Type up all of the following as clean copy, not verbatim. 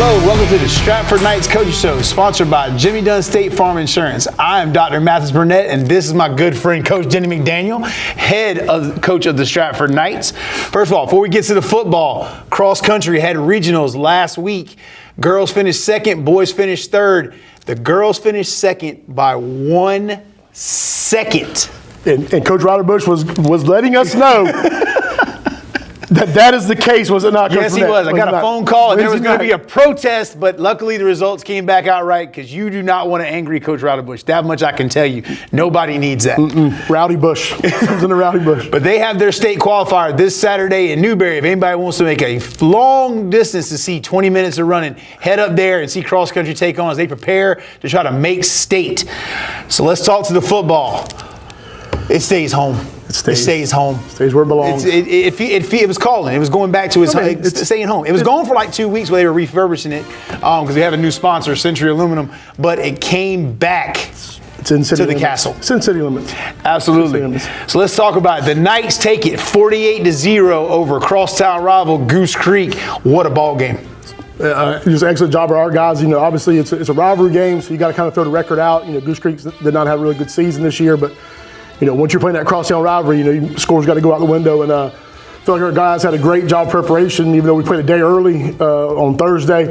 Hello, welcome to the Stratford Knights Coaching Show, sponsored by Jimmy Dunn State Farm Insurance. I am Dr. Mathis Burnett, and this is my good friend, Coach Jenny McDaniel, coach of the Stratford Knights. First of all, before we get to the football, cross country had regionals last week. Girls finished second, boys finished third. The girls finished second by 1 second. And Coach Ryder-Bush was letting us know that is the case, was it not, Coach? Yes, he was. I got a phone call, and there was going to be a protest, but luckily the results came back out right, because you do not want to angry Coach Ryder-Bush. That much I can tell you. Nobody needs that. Rowdy Bush. Comes in the Rowdy Bush. But they have their state qualifier this Saturday in Newberry. If anybody wants to make a long distance to see 20 minutes of running, head up there and see cross country take on as they prepare to try to make state. So let's talk to the football. It stays home. It stays home. Stays where it belongs. It was calling. It was going back to his staying home. It was going for like 2 weeks where they were refurbishing it because we have a new sponsor, Century Aluminum. But it came back to the castle. It's in city limits. Absolutely. So let's talk about it. The Knights take it 48-0 over crosstown rival Goose Creek. What a ball game. Just an excellent job by our guys. Obviously it's a rivalry game, so you got to kind of throw the record out. Goose Creek did not have a really good season this year, but once you're playing that crosstown rivalry, scores got to go out the window. And I feel like our guys had a great job preparation, even though we played a day early on Thursday.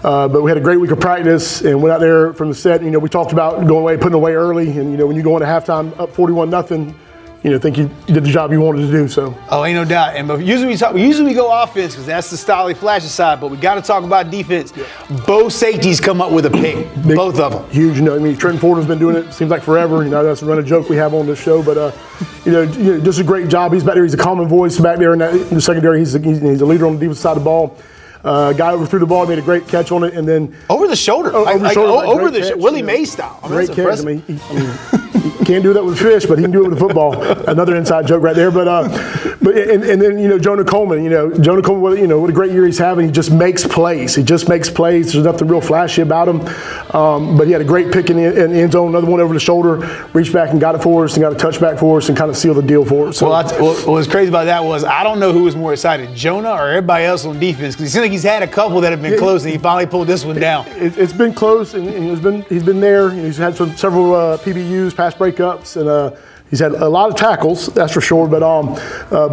But we had a great week of practice and went out there from the set. We talked about going away, putting away early. And, when you go into halftime up 41-0, think you did the job you wanted to do. So. Oh, ain't no doubt. And usually we go offense because that's the style they flash aside. But we got to talk about defense. Yeah. Both safeties come up with a pick. Both of them. Huge. Trenton Porter's been doing it. Seems like forever. That's a running joke we have on this show. But just a great job. He's back there. He's a common voice back there in the secondary. He's a leader on the defensive side of the ball. Guy overthrew the ball, made a great catch on it, and then over the shoulder, Willie Mays style. Great catch. He can't do that with fish, but he can do it with a football. Another inside joke right there. But then Jonah Coleman. Jonah Coleman. What a great year he's having. He just makes plays. There's nothing real flashy about him. But he had a great pick in the end zone. Another one over the shoulder, reached back and got it for us, and got a touchback for us, and kind of sealed the deal for us. So. What was crazy about that was I don't know who was more excited, Jonah or everybody else on defense, because it seems like he's had a couple that have been close, and he finally pulled this one down. It's been close, and he's been there. He's had several PBUs, pass breakups, and he's had a lot of tackles, that's for sure. But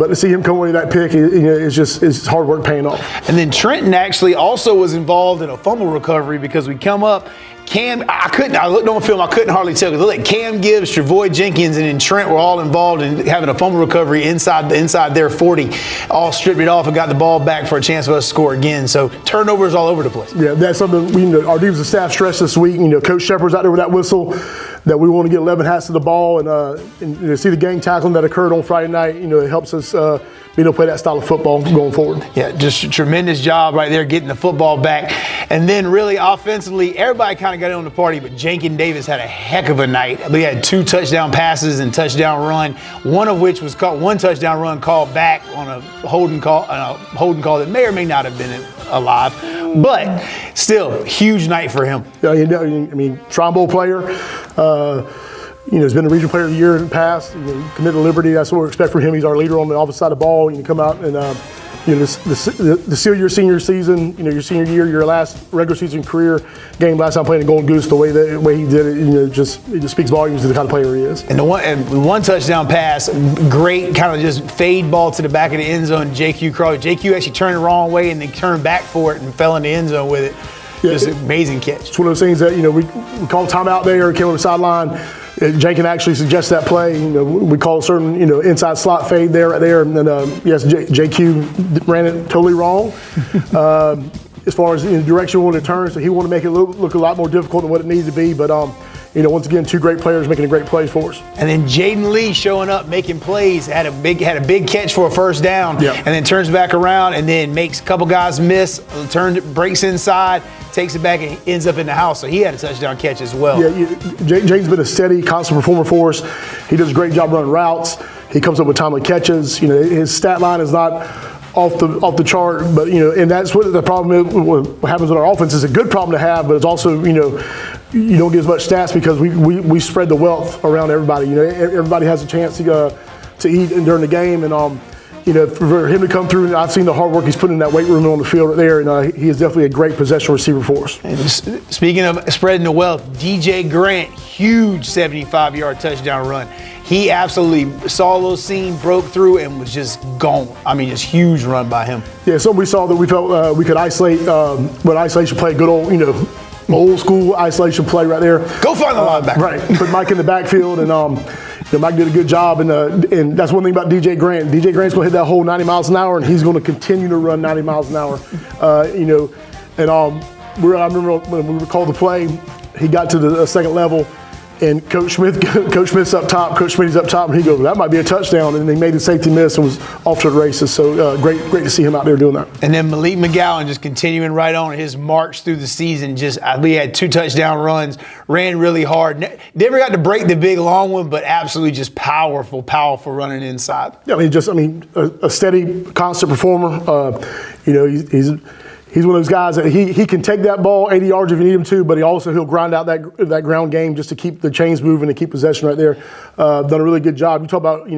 to see him come away with that pick, it's hard work paying off. And then Trenton actually also was involved in a fumble recovery because we come up. I looked on film, I couldn't hardly tell because like Cam Gibbs, Travoy Jenkins, and then Trent were all involved in having a fumble recovery inside their 40. All stripped it off and got the ball back for a chance for us to score again. So turnovers all over the place. Yeah, that's something our defensive staff stressed this week. Coach Shepard's out there with that whistle that we want to get 11 hats to the ball and see the gang tackling that occurred on Friday night. It helps us being able to play that style of football going forward. Yeah, just a tremendous job right there getting the football back. And then really offensively, everybody kind of got in on the party, but Jankin Davis had a heck of a night. We had 2 touchdown passes and touchdown run, one of which was called, one touchdown run called back on a holding call that may or may not have been alive, but still huge night for him. Shrine Bowl player. He's been a regional player of the year in the past. Committed to Liberty. That's what we expect from him. He's our leader on the offensive side of the ball. Come out and to seal your senior season, your senior year, your last regular season career game, last time playing the Golden Goose, the way he did it, it just speaks volumes to the kind of player he is. And the one touchdown pass, great kind of just fade ball to the back of the end zone. JQ Crawley. JQ actually turned the wrong way and then turned back for it and fell in the end zone with it. Just an amazing catch. It's one of those things that we call timeout there, came over the sideline. Jenkins actually suggests that play. We call a certain inside slot fade there, right there, and then yes, JQ ran it totally wrong. As far as direction we want to turn, so he wanted to make it look a lot more difficult than what it needed to be. But once again, 2 great players making a great plays for us. And then Jaden Lee showing up, making plays, had a big catch for a first down, and then turns back around and then makes a couple guys miss, breaks inside, takes it back and ends up in the house. So he had a touchdown catch as well. Yeah, Jaden's been a steady, constant performer for us. He does a great job running routes. He comes up with timely catches. His stat line is not off the chart, but and that's what the problem is. What happens with our offense is a good problem to have, but it's also you don't get as much stats because we spread the wealth around everybody. Everybody has a chance to eat during the game, and For him to come through, and I've seen the hard work he's putting in that weight room on the field right there, and he is definitely a great possession receiver for us. And speaking of spreading the wealth, DJ Grant, huge 75-yard touchdown run. He absolutely saw those scenes, broke through, and was just gone. I mean, just huge run by him. Yeah, something we saw that we felt we could isolate, but isolation play, good old school isolation play right there. Go find the linebacker. Right, put Mike in the backfield, and Mike did a good job, and that's one thing about DJ Grant. DJ Grant's going to hit that whole 90 miles an hour, and he's going to continue to run 90 miles an hour. I remember when we called the play, he got to the second level, and Coach Smith's up top, Coach Schmitty's up top, and he goes, that might be a touchdown, and he made the safety miss and was off to the races. So great to see him out there doing that. And then Malik McGowan just continuing right on his march through the season. We had 2 touchdown runs, ran really hard. Never got to break the big long one, but absolutely just powerful running inside. Yeah, a steady, constant performer. He's one of those guys that he can take that ball 80 yards if you need him to, but he'll grind out that ground game just to keep the chains moving and keep possession right there. Done a really good job. You talk about,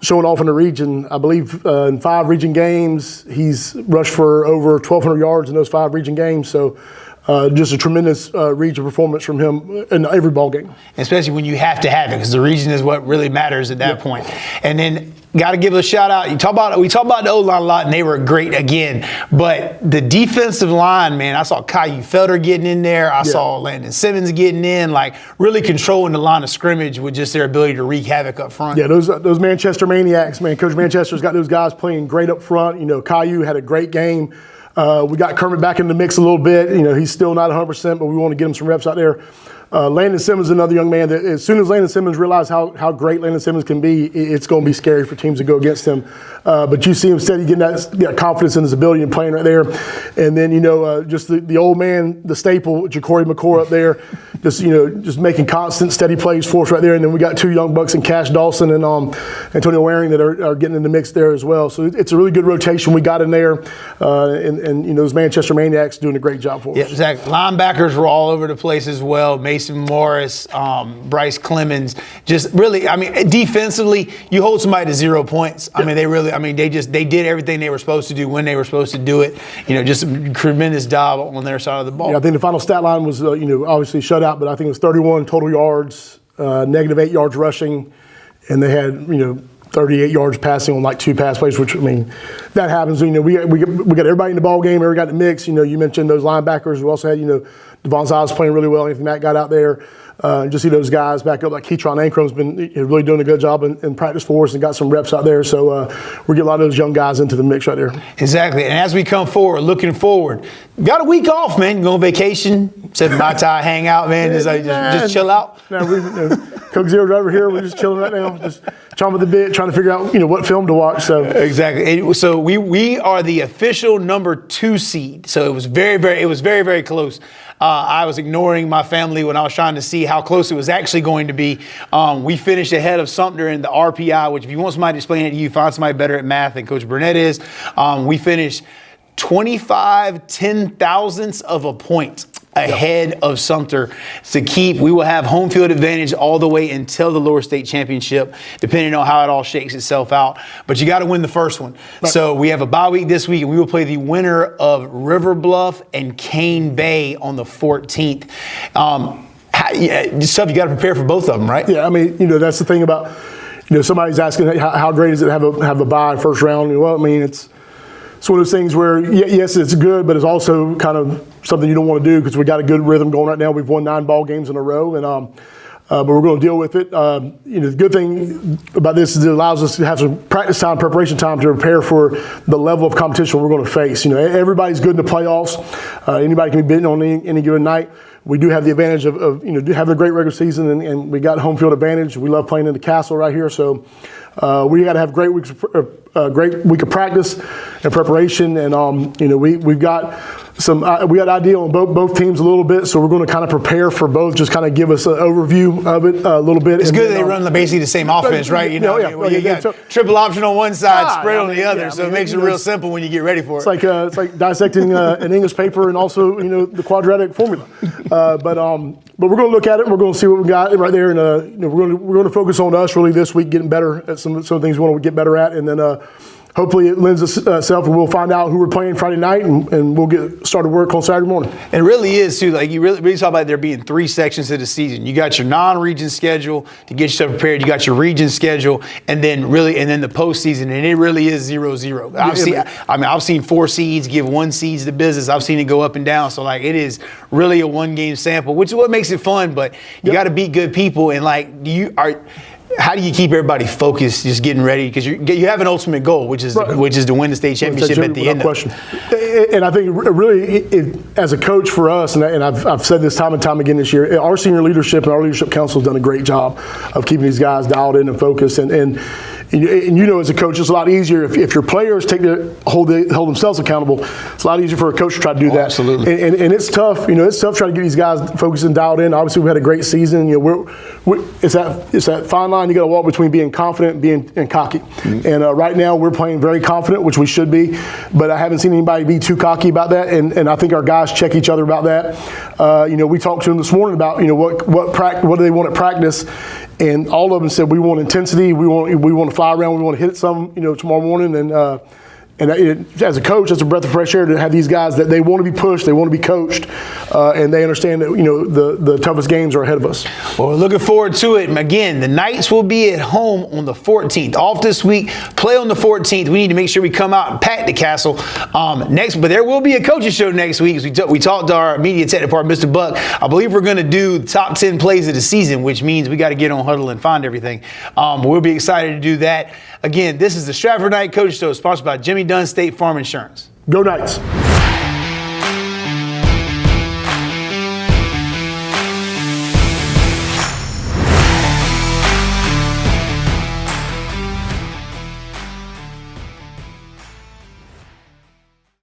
showing off in the region. I believe in 5 region games, he's rushed for over 1,200 yards in those 5 region games. So just a tremendous region performance from him in every ball game. Especially when you have to have it, because the region is what really matters at that point. And then got to give a shout out. We talk about the O-line a lot, and they were great again. But the defensive line, man, I saw Caillou Felder getting in there. I saw Landon Simmons getting in, really controlling the line of scrimmage with just their ability to wreak havoc up front. Yeah, those Manchester Maniacs, man. Coach Manchester's got those guys playing great up front. Caillou had a great game. We got Kermit back in the mix a little bit. He's still not 100%, but we want to get him some reps out there. Landon Simmons is another young man that as soon as Landon Simmons realizes how great Landon Simmons can be, it's going to be scary for teams to go against him. But you see him steady getting that confidence in his ability and playing right there. And then, just the old man, the staple, Ja'Cory McCord up there, just making constant, steady plays for us right there. And then we got 2 young bucks in Cash Dawson and Antonio Waring that are getting in the mix there as well. So it's a really good rotation we got in there. And those Manchester Maniacs doing a great job for us. Yeah, exactly. Linebackers were all over the place as well. Mason Morris, Bryce Clemens, just really, defensively, you hold somebody to 0 points. They did everything they were supposed to do when they were supposed to do it. Just a tremendous job on their side of the ball. Yeah, I think the final stat line was, obviously shutout, but I think it was 31 total yards, -8 yards rushing, and they had, 38 yards passing on 2 pass plays, which, that happens. We got everybody in the ball game, everybody got in the mix. You mentioned those linebackers. We also had, Devon Ziles playing really well. Anthony Mack got out there. Just see those guys back up, like Keytron Ancrum's been really doing a good job in practice for us and got some reps out there. So we get a lot of those young guys into the mix right there. Exactly. And as we come forward, looking forward, got a week off, man. You go on vacation, sit in my tie, hang out, man. Just chill out. Coke Zero's over here. We're just chilling right now, just chomping the bit, trying to figure out what film to watch. So exactly. So we are the official number 2 seed. So it was very, very close. I was ignoring my family when I was trying to see how close it was actually going to be. We finished ahead of Sumter in the RPI, which if you want somebody to explain it to you, find somebody better at math than Coach Burnett is. We finished 25 10,000ths of a point ahead of Sumter to keep. We will have home field advantage all the way until the lower state championship, depending on how it all shakes itself out. But you got to win the first one. Right. So we have a bye week this week, and we will play the winner of River Bluff and Cane Bay on the 14th. Stuff you got to prepare for both of them, right? Yeah, that's the thing about, somebody's asking how great is it to have a bye first round? Well, it's one of those things where, yes, it's good, but it's also kind of something you don't want to do because we got a good rhythm going right now. We've won 9 ball games in a row, and but we're going to deal with it. The good thing about this is it allows us to have some practice time, preparation time to prepare for the level of competition we're going to face. Everybody's good in the playoffs. Anybody can be beaten on any given night. We do have the advantage of having a great regular season, and we got home field advantage. We love playing in the Castle right here, so we got to have great week of practice and preparation, and we've got we got idea on both teams a little bit, so we're going to kind of prepare for both. Just kind of give us an overview of it a little bit. It's good that they run basically the same offense, right? You got triple option on one side, spread on the other, so it makes it real simple when you get ready for it. It's like dissecting an English paper and also the quadratic formula. But we're going to look at it. And we're going to see what we got right there, and we're going to focus on us really this week, getting better at some things we want to get better at, and then hopefully it lends itself, and we'll find out who we're playing Friday night, and we'll get started work on Saturday morning. It really is too. Like you really talk about there being 3 sections to the season. You got your non-region schedule to get yourself prepared. You got your region schedule, and then the postseason. And it really is 0-0. I've seen 4 seeds give 1 seeds the business. I've seen it go up and down. So like it is really a 1-game sample, which is what makes it fun. But you got to beat good people, and like how do you keep everybody focused, just getting ready? Because you have an ultimate goal, which is to win the state championship at the end. Question. And I think really, as a coach for us, and I've said this time and time again this year, our senior leadership and our leadership council has done a great job of keeping these guys dialed in and focused. And you know, as a coach, it's a lot easier if your players hold themselves accountable. It's a lot easier for a coach to try to do that. Absolutely. And it's tough. You know, it's tough trying to get these guys focused and dialed in. Obviously, we had a great season. You know, it's that fine line you got to walk between being confident and cocky. Mm-hmm. And right now, we're playing very confident, which we should be. But I haven't seen anybody be too cocky about that. And I think our guys check each other about that. You know, we talked to them this morning about what do they want at practice. And all of them said, we want intensity, we want to fly around, we want to hit it some, you know, tomorrow morning. And as a coach, it's a breath of fresh air to have these guys that they want to be pushed, they want to be coached, and they understand that, you know, the toughest games are ahead of us. Well, we're looking forward to it. And again, the Knights will be at home on the 14th. Off this week, play on the 14th. We need to make sure we come out and pack the castle but there will be a coaching show next week. We talked to our media tech department, Mr. Buck. I believe we're going to do the top 10 plays of the season, which means we got to get on Huddle and find everything. We'll be excited to do that. Again, this is the Stratford Knight Coach Show, sponsored by Jimmy Dunn State Farm Insurance. Go Knights.